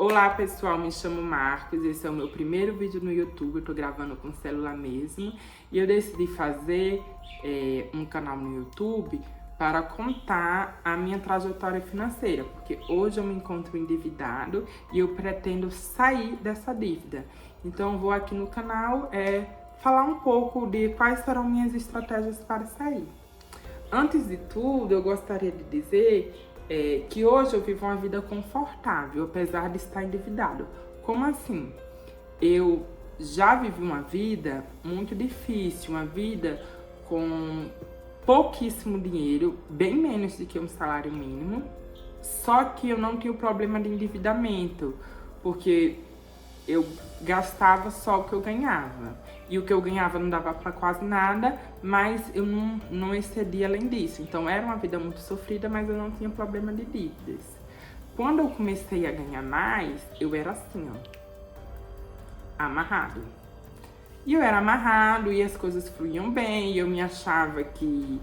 Olá pessoal, me chamo Marcos, esse é o meu primeiro vídeo no YouTube, eu tô gravando com celular mesmo. E eu decidi fazer um canal no YouTube para contar a minha trajetória financeira, porque hoje eu me encontro endividado e eu pretendo sair dessa dívida. Então eu vou aqui no canal falar um pouco de quais serão minhas estratégias para sair. Antes de tudo, eu gostaria de dizer que hoje eu vivo uma vida confortável, apesar de estar endividado. Como assim? Eu já vivi uma vida muito difícil, uma vida com pouquíssimo dinheiro, bem menos do que um salário mínimo, só que eu não tinha o problema de endividamento, porque eu gastava só o que eu ganhava. E o que eu ganhava não dava para quase nada, mas eu não excedia além disso. Então era uma vida muito sofrida, mas eu não tinha problema de dívidas. Quando eu comecei a ganhar mais, eu era assim, ó, amarrado. E eu era amarrado e as coisas fluíam bem, e eu me achava que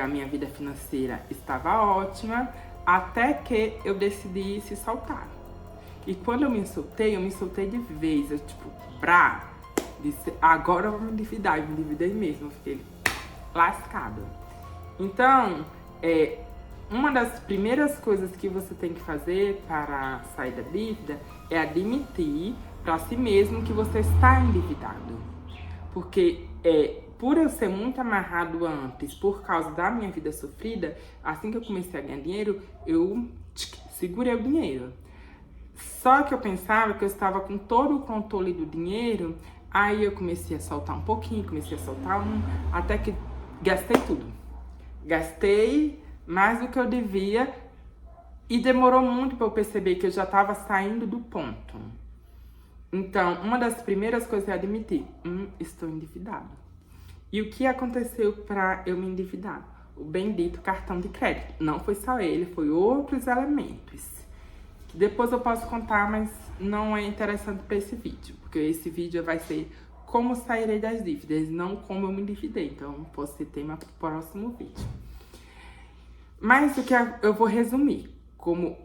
a minha vida financeira estava ótima, até que eu decidi se soltar. E quando eu me soltei de vez, eu tipo, disse, agora eu vou me endividar, eu me endividei mesmo, eu fiquei lascada. Então, uma das primeiras coisas que você tem que fazer para sair da dívida é admitir para si mesmo que você está endividado. Porque por eu ser muito amarrado antes, por causa da minha vida sofrida, assim que eu comecei a ganhar dinheiro, eu segurei o dinheiro. Só que eu pensava que eu estava com todo o controle do dinheiro, aí eu comecei a soltar um pouquinho, até que gastei tudo. Gastei mais do que eu devia e demorou muito para eu perceber que eu já estava saindo do ponto. Então, uma das primeiras coisas é admitir, estou endividado. E o que aconteceu para eu me endividar? O bendito cartão de crédito. Não foi só ele, foi outros elementos. Depois eu posso contar, mas não é interessante para esse vídeo, porque esse vídeo vai ser como sairei das dívidas, não como eu me endividei. Então, pode ser tema para o próximo vídeo. Mas o que eu vou resumir, como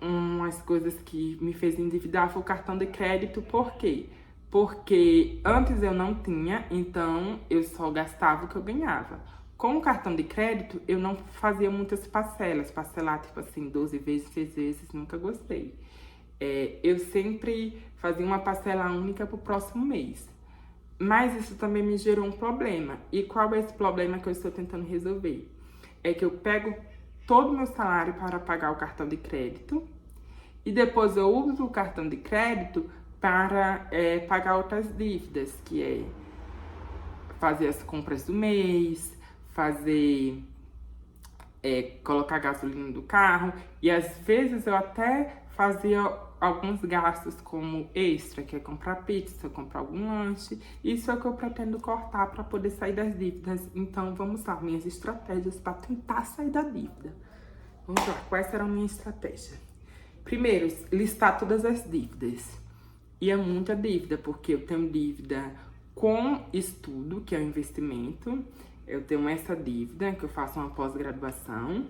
umas coisas que me fez endividar foi o cartão de crédito. Por quê? Porque antes eu não tinha, então eu só gastava o que eu ganhava. Com o cartão de crédito, eu não fazia muitas parcelas. Parcelar, tipo assim, 12 vezes, 6 vezes, nunca gostei. Eu sempre fazia uma parcela única pro próximo mês. Mas isso também me gerou um problema. E qual é esse problema que eu estou tentando resolver? É que eu pego todo o meu salário para pagar o cartão de crédito. E depois eu uso o cartão de crédito para pagar outras dívidas, que é fazer as compras do mês, colocar gasolina do carro, e às vezes eu até fazia alguns gastos como extra, que é comprar pizza, comprar algum lanche. Isso é o que eu pretendo cortar para poder sair das dívidas. Então vamos lá, minhas estratégias para tentar sair da dívida. Vamos lá, quais serão minhas estratégias? Primeiro, listar todas as dívidas. E é muita dívida, porque eu tenho dívida com estudo, que é o investimento. Eu tenho essa dívida, que eu faço uma pós-graduação.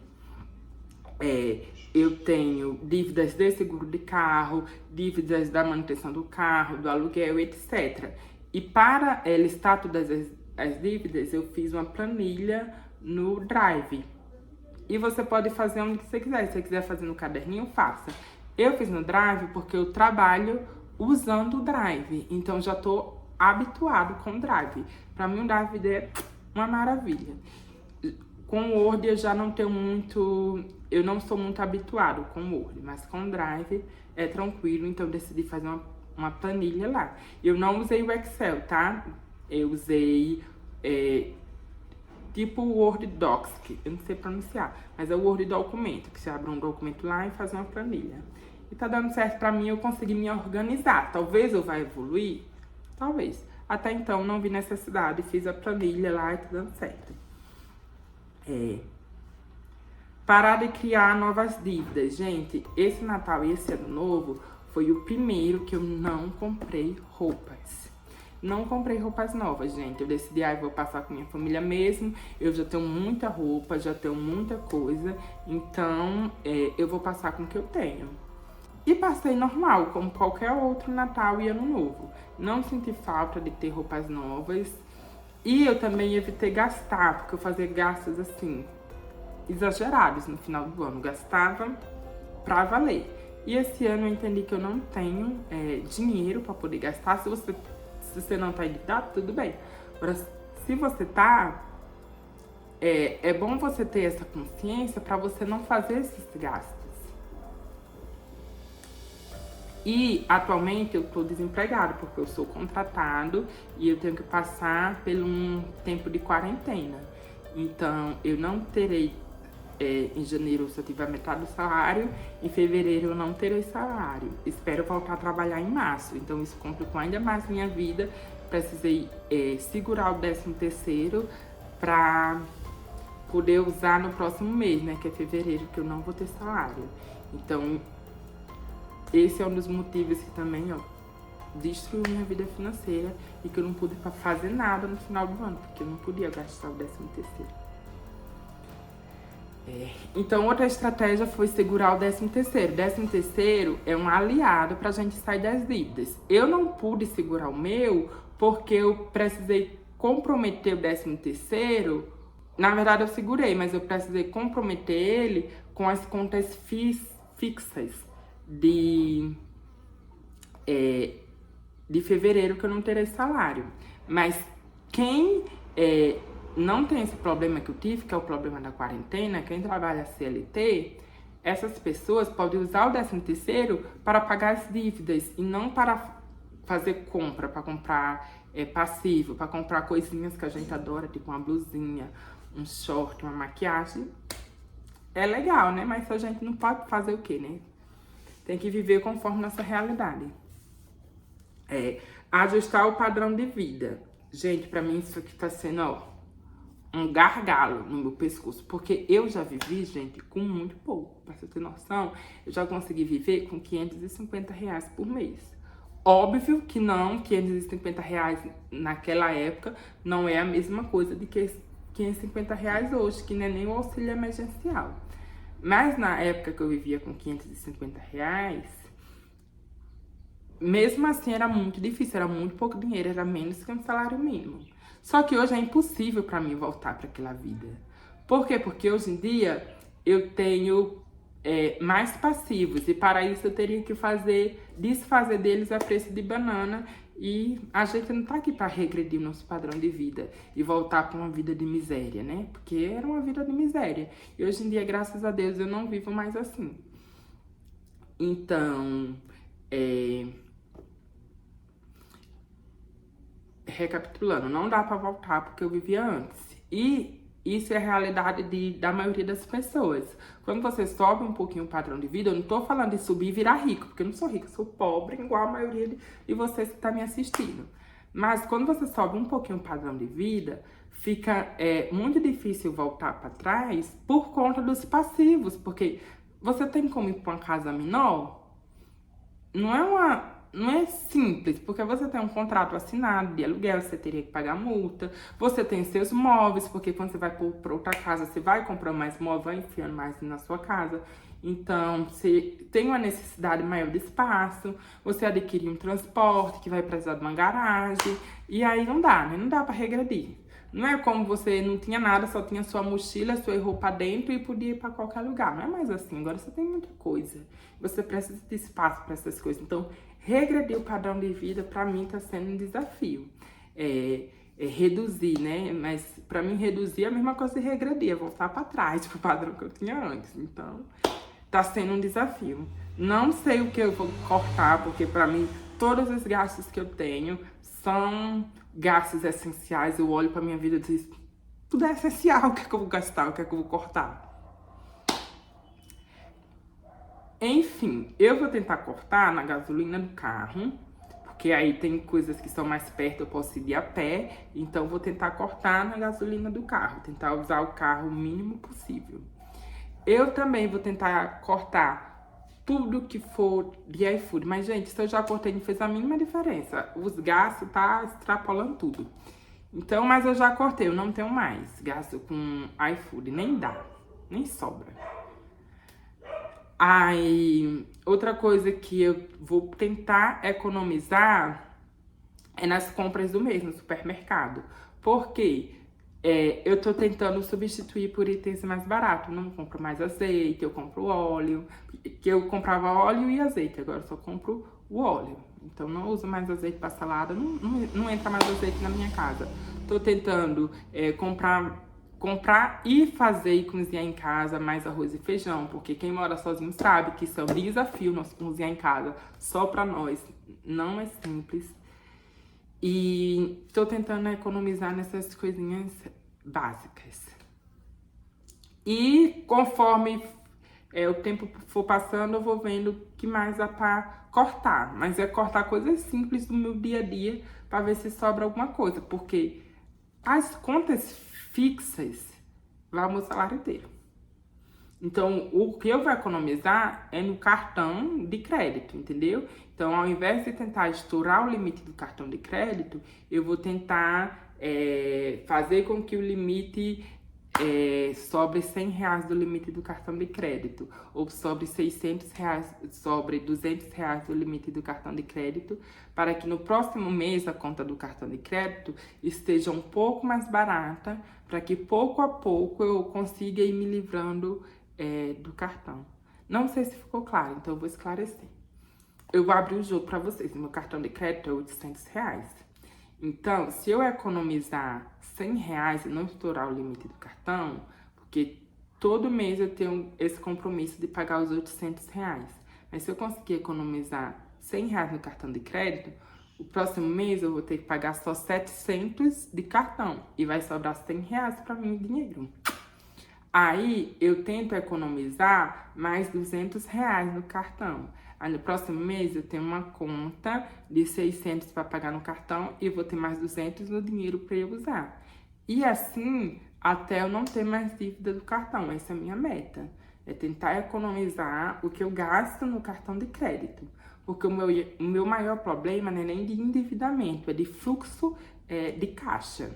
Eu tenho dívidas de seguro de carro, dívidas da manutenção do carro, do aluguel, etc. E para listar todas as dívidas, eu fiz uma planilha no Drive. E você pode fazer onde você quiser. Se você quiser fazer no caderninho, faça. Eu fiz no Drive porque eu trabalho usando o Drive. Então, já tô habituado com o Drive. Para mim, o Drive é uma maravilha. Com o Word, eu já não tenho muito... Eu não sou muito habituado com o Word. Mas com o Drive é tranquilo. Então, eu decidi fazer uma planilha lá. Eu não usei o Excel, tá? Eu usei... tipo o Word Docs, que eu não sei pronunciar, mas é o Word Documento, que você abre um documento lá e faz uma planilha. E tá dando certo pra mim, eu consegui me organizar. Talvez eu vá evoluir, talvez. Até então não vi necessidade, fiz a planilha lá e tá dando certo. Parar de criar novas dívidas. Gente, esse Natal e esse Ano Novo foi o primeiro que eu não comprei roupas. Não comprei roupas novas, gente. Eu decidi, eu vou passar com minha família mesmo. Eu já tenho muita roupa, já tenho muita coisa. Então, eu vou passar com o que eu tenho. E passei normal, como qualquer outro Natal e Ano Novo. Não senti falta de ter roupas novas. E eu também evitei gastar, porque eu fazia gastos assim, exagerados no final do ano. Gastava pra valer. E esse ano eu entendi que eu não tenho dinheiro para poder gastar. Se você não tá endividado, tudo bem. Agora, se você tá, é bom você ter essa consciência para você não fazer esses gastos. E atualmente eu tô desempregado, porque eu sou contratado e eu tenho que passar por um tempo de quarentena. Então, eu não terei, em janeiro, se eu tiver metade do salário, em fevereiro eu não terei salário. Espero voltar a trabalhar em março, então isso complicou ainda mais minha vida. Precisei segurar o 13º para poder usar no próximo mês, né, que é fevereiro, que eu não vou ter salário. Então, esse é um dos motivos que também, destruiu minha vida financeira e que eu não pude fazer nada no final do ano, porque eu não podia gastar o 13º. Então, outra estratégia foi segurar o 13º. O 13º é um aliado pra gente sair das dívidas. Eu não pude segurar o meu porque eu precisei comprometer o 13º. Na verdade, eu segurei, mas eu precisei comprometer ele com as contas fixas de fevereiro, que eu não terei salário. Mas quem não tem esse problema que eu tive, que é o problema da quarentena, quem trabalha CLT, essas pessoas podem usar o 13º para pagar as dívidas e não para fazer compra, para comprar passivo, para comprar coisinhas que a gente adora, tipo uma blusinha, um short, uma maquiagem. É legal, né? Mas a gente não pode fazer o quê, né? Tem que viver conforme nossa realidade. Ajustar o padrão de vida. Gente, pra mim isso aqui tá sendo, um gargalo no meu pescoço. Porque eu já vivi, gente, com muito pouco. Pra você ter noção, eu já consegui viver com R$550 por mês. Óbvio que não, R$550 naquela época não é a mesma coisa de que R$550 hoje, que não é nem o auxílio emergencial. Mas na época que eu vivia com R$550, mesmo assim era muito difícil, era muito pouco dinheiro, era menos que um salário mínimo. Só que hoje é impossível para mim voltar para aquela vida. Por quê? Porque hoje em dia eu tenho mais passivos e para isso eu teria que desfazer deles a preço de banana. E a gente não tá aqui para regredir o nosso padrão de vida e voltar para uma vida de miséria, né? Porque era uma vida de miséria. E hoje em dia, graças a Deus, eu não vivo mais assim. Então, recapitulando, não dá para voltar porque eu vivia antes. E isso é a realidade da maioria das pessoas. Quando você sobe um pouquinho o padrão de vida, eu não tô falando de subir e virar rico, porque eu não sou rica, eu sou pobre, igual a maioria de vocês que tá me assistindo. Mas quando você sobe um pouquinho o padrão de vida, fica muito difícil voltar para trás por conta dos passivos, porque você tem como ir para uma casa menor, não é simples, porque você tem um contrato assinado de aluguel, você teria que pagar multa, você tem seus móveis, porque quando você vai para outra casa, você vai comprar mais móvel, vai enfiando mais na sua casa. Então, você tem uma necessidade maior de espaço, você adquire um transporte que vai precisar de uma garagem, e aí não dá, né? Não dá para regredir. Não é como você não tinha nada, só tinha sua mochila, sua roupa dentro e podia ir para qualquer lugar. Não é mais assim, agora você tem muita coisa. Você precisa de espaço para essas coisas. Então, regredir o padrão de vida, para mim, tá sendo um desafio. Reduzir, né? Mas para mim, reduzir é a mesma coisa de regredir, é voltar para trás, pro padrão que eu tinha antes. Então, tá sendo um desafio. Não sei o que eu vou cortar, porque para mim, todos os gastos que eu tenho são gastos essenciais. Eu olho pra minha vida e digo, tudo é essencial, o que é que eu vou gastar, o que é que eu vou cortar. Enfim, eu vou tentar cortar na gasolina do carro, porque aí tem coisas que são mais perto, eu posso ir a pé, então vou tentar cortar na gasolina do carro, tentar usar o carro o mínimo possível. Eu também vou tentar cortar tudo que for de iFood. Mas, gente, se eu já cortei, não fez a mínima diferença. Os gastos tá extrapolando tudo. Então, mas eu já cortei, eu não tenho mais gasto com iFood. Nem dá, nem sobra. Aí, Outra coisa que eu vou tentar economizar é nas compras do mês no supermercado. Por quê? Eu tô tentando substituir por itens mais baratos. Não compro mais azeite, eu compro óleo. Que eu comprava óleo e azeite, agora eu só compro o óleo. Então não uso mais azeite para salada, não entra mais azeite na minha casa. Tô tentando comprar e fazer e cozinhar em casa mais arroz e feijão, porque quem mora sozinho sabe que isso é um desafio nós cozinhar em casa só para nós. Não é simples. E tô tentando economizar nessas coisinhas básicas. E conforme o tempo for passando, eu vou vendo o que mais dá pra cortar. Mas é cortar coisas simples do meu dia a dia pra ver se sobra alguma coisa. Porque as contas fixas vai o meu salário inteiro. Então, o que eu vou economizar é no cartão de crédito, entendeu? Então, ao invés de tentar estourar o limite do cartão de crédito, eu vou tentar fazer com que o limite sobre R$100 do limite do cartão de crédito, ou sobre R$600, sobre R$200 do limite do cartão de crédito, para que no próximo mês a conta do cartão de crédito esteja um pouco mais barata, para que pouco a pouco eu consiga ir me livrando do cartão. Não sei se ficou claro, então eu vou esclarecer. Eu vou abrir o jogo para vocês. Meu cartão de crédito é R$800. Então, se eu economizar R$100 e não estourar o limite do cartão, porque todo mês eu tenho esse compromisso de pagar os R$800. Mas se eu conseguir economizar R$100 no cartão de crédito, o próximo mês eu vou ter que pagar só 700 de cartão e vai sobrar R$100 para mim em dinheiro. Aí eu tento economizar mais R$200 no cartão. Aí no próximo mês eu tenho uma conta de 600 para pagar no cartão e vou ter mais 200 no dinheiro para eu usar. E assim, até eu não ter mais dívida do cartão. Essa é a minha meta. É tentar economizar o que eu gasto no cartão de crédito. Porque o meu maior problema não é nem de endividamento, é de fluxo de caixa.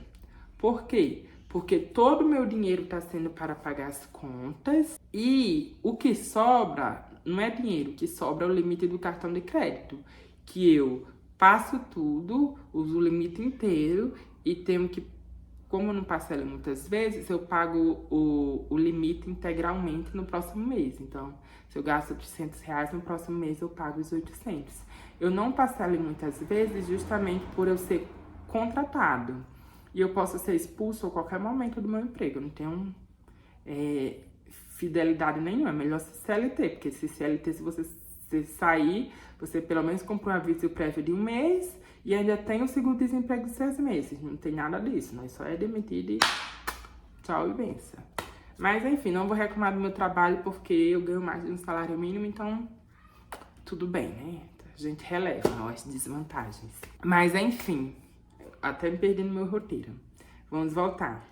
Por quê? Porque todo o meu dinheiro está sendo para pagar as contas e o que sobra não é dinheiro, o que sobra é o limite do cartão de crédito, que eu passo tudo, uso o limite inteiro e tenho que, como eu não parcelo muitas vezes, eu pago o limite integralmente no próximo mês. Então, se eu gasto R$800, no próximo mês eu pago os 800. Eu não parcelo muitas vezes justamente por eu ser contratado. E eu posso ser expulso a qualquer momento do meu emprego. Eu não tenho fidelidade nenhuma. É melhor ser CLT, porque se CLT, se você sair, você pelo menos compra um aviso prévio de 1 mês e ainda tem o seguro-desemprego de 6 meses. Não tem nada disso. Nós só é demitido e tchau e benção. Mas enfim, não vou reclamar do meu trabalho porque eu ganho mais de um salário mínimo, então tudo bem, né? A gente releva as desvantagens. Mas enfim, até me perdi no meu roteiro. Vamos voltar.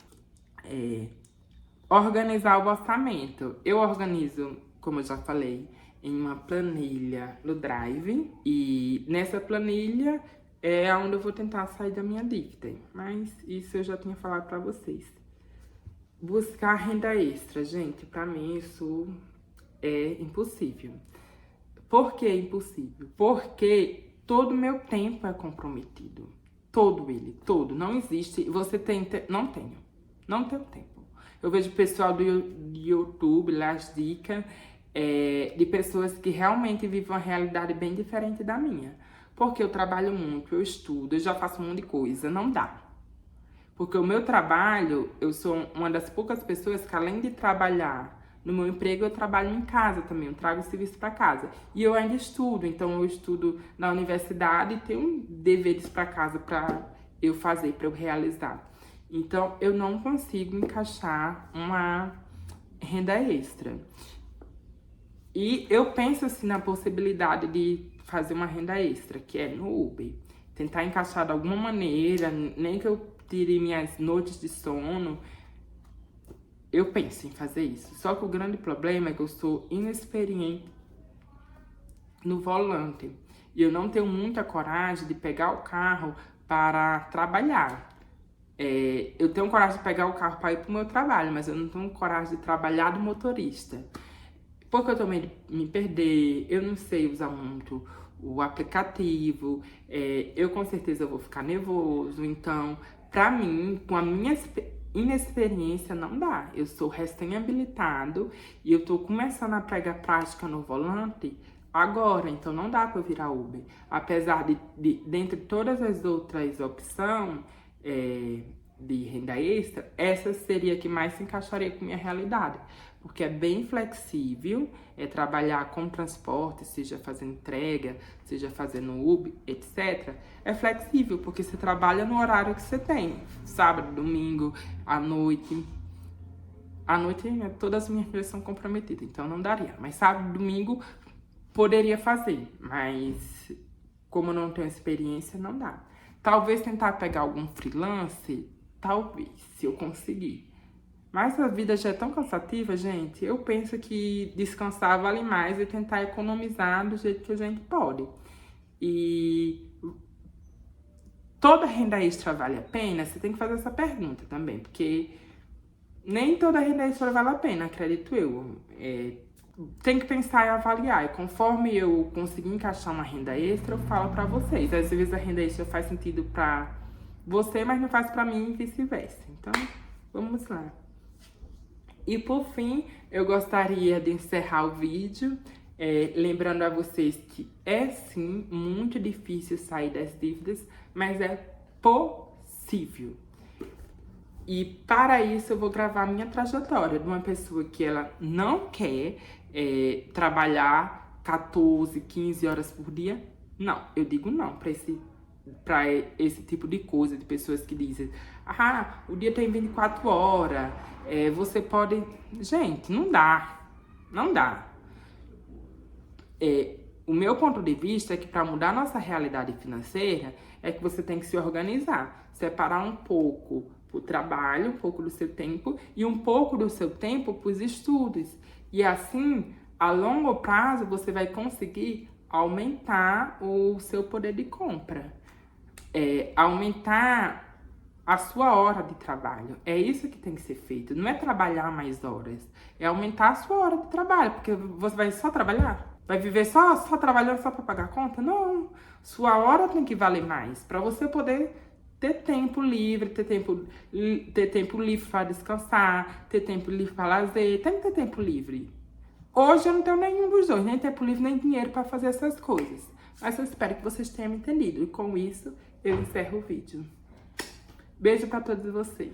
Organizar o orçamento. Eu organizo, como eu já falei, em uma planilha no Drive. E nessa planilha é onde eu vou tentar sair da minha dívida. Mas isso eu já tinha falado pra vocês. Buscar renda extra, gente, pra mim isso é impossível. Por que é impossível? Porque todo o meu tempo é comprometido. Todo ele, todo. Não existe. Você tem. Não tenho. Não tenho tempo. Eu vejo pessoal do YouTube, lá as dicas, de pessoas que realmente vivem uma realidade bem diferente da minha. Porque eu trabalho muito, eu estudo, eu já faço um monte de coisa. Não dá. Porque o meu trabalho, eu sou uma das poucas pessoas que, além de trabalhar no meu emprego, eu trabalho em casa também, eu trago serviço para casa. E eu ainda estudo, então eu estudo na universidade e tenho deveres para casa para eu fazer, para eu realizar. Então, eu não consigo encaixar uma renda extra. E eu penso assim na possibilidade de fazer uma renda extra, que é no Uber. Tentar encaixar de alguma maneira, nem que eu tire minhas noites de sono. Eu penso em fazer isso. Só que o grande problema é que eu sou inexperiente no volante. E eu não tenho muita coragem de pegar o carro para trabalhar. Eu tenho coragem de pegar o carro para ir para o meu trabalho, mas eu não tenho coragem de trabalhar do motorista. porque eu tô medo de me perder, eu não sei usar muito o aplicativo, eu com certeza vou ficar nervoso. Então, pra mim, com a minha inexperiência, não dá. Eu sou recém-habilitado e eu tô começando a pegar prática no volante agora, então não dá pra eu virar Uber. Apesar dentre todas as outras opções, de renda extra, essa seria a que mais se encaixaria com minha realidade, porque é bem flexível, trabalhar com transporte, seja fazendo entrega, seja fazendo Uber, etc. É flexível, porque você trabalha no horário que você tem, sábado, domingo, à noite. À noite, todas as minhas filhas são comprometidas, então não daria, mas sábado, domingo, poderia fazer, mas como eu não tenho experiência, não dá. Talvez tentar pegar algum freelance, talvez, se eu conseguir. Mas a vida já é tão cansativa, gente. Eu penso que descansar vale mais e tentar economizar do jeito que a gente pode. E toda renda extra vale a pena? Você tem que fazer essa pergunta também, porque nem toda renda extra vale a pena, acredito eu. Tem que pensar e avaliar. E conforme eu conseguir encaixar uma renda extra, eu falo pra vocês. Às vezes a renda extra faz sentido pra você, mas não faz pra mim e vice-versa. Então, vamos lá. E por fim, eu gostaria de encerrar o vídeo lembrando a vocês que é sim muito difícil sair das dívidas, mas é possível. E para isso eu vou gravar minha trajetória de uma pessoa que ela não quer trabalhar 14, 15 horas por dia. Não, eu digo não para esse tipo de coisa, de pessoas que dizem: ah, o dia tem 24 horas, você pode... Gente, não dá, não dá. O meu ponto de vista é que para mudar nossa realidade financeira, é que você tem que se organizar, separar um pouco para o trabalho, um pouco do seu tempo e um pouco do seu tempo para os estudos. E assim, a longo prazo, você vai conseguir aumentar o seu poder de compra. Aumentar a sua hora de trabalho. É isso que tem que ser feito. Não é trabalhar mais horas. É aumentar a sua hora de trabalho. Porque você vai só trabalhar? Vai viver só trabalhando só para pagar a conta? Não. Sua hora tem que valer mais. Para você poder ter tempo livre, ter tempo livre para descansar, ter tempo livre para lazer. Tem que ter tempo livre. Hoje eu não tenho nenhum dos dois. Nem tempo livre, nem dinheiro para fazer essas coisas. Mas eu espero que vocês tenham entendido. E com isso, eu encerro o vídeo. Beijo para todos vocês.